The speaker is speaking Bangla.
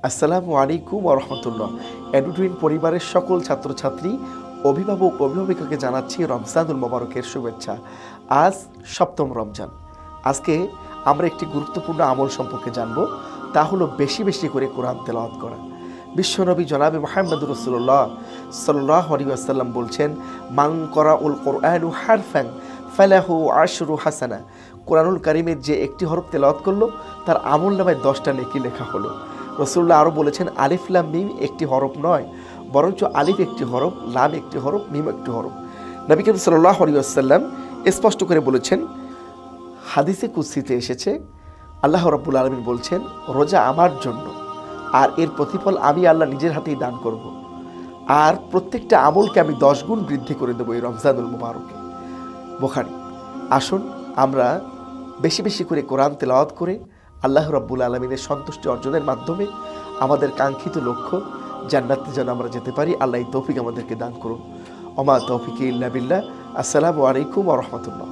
আসসালামু আলাইকুম ওয়া রাহমাতুল্লাহ। এডুটুইন পরিবারের সকল ছাত্রছাত্রী, অভিভাবক অভিভাবিকাকে জানাচ্ছি রমজানুল মোবারকের শুভেচ্ছা। আজ ৭ম রমজান। আজকে আমরা একটি গুরুত্বপূর্ণ আমল সম্পর্কে জানব, তা হলো বেশি বেশি করে কোরআন তেলাওয়াত করা। বিশ্বনবী জনাবে মুহাম্মদুর রাসূলুল্লাহ সাল্লাল্লাহু আলাইহি ওয়াসাল্লাম বলছেন, মান করাউল কোরআনু হারফান ফালাহু আশরু হাসানা। কোরআনুল কারীমের যে একটি হরফ তেলাওয়াত করলো, তার আমলনামায় 10টা নেকি লেখা হলো। রাসূলুল্লাহ আরও বলেছেন, আলিফ লাম মিম একটি হরফ নয়, বরঞ্চ আলিফ একটি হরফ, লাম একটি হরফ, মিম একটি হরফ। নবী করিম সাল্লাল্লাহু আলাইহি ওয়াসাল্লাম স্পষ্ট করে বলেছেন, হাদিসে কুদসিতে এসেছে, আল্লাহ রাব্বুল আলামিন বলছেন, রোজা আমার জন্য, আর এর প্রতিফল আমি আল্লাহ নিজের হাতেই দান করব, আর প্রত্যেকটা আমলকে আমি 10 গুণ বৃদ্ধি করে দেবো এই রমজানুল মুবারকে। বুখারী। আসুন আমরা বেশি বেশি করে কোরআন তেলাওয়াত করে আল্লাহ রাব্বুল আলামিনের সন্তুষ্টি অর্জনের মাধ্যমে আমাদের কাঙ্ক্ষিত লক্ষ্য জান্নাতে যেন আমরা যেতে পারি। আল্লাহ এই তৌফিক আমাদেরকে দান করুন। ওমা তৌফিক ইল্লা বিল্লাহ। আসসালামু আলাইকুম ওয়া রাহমাতুল্লাহ।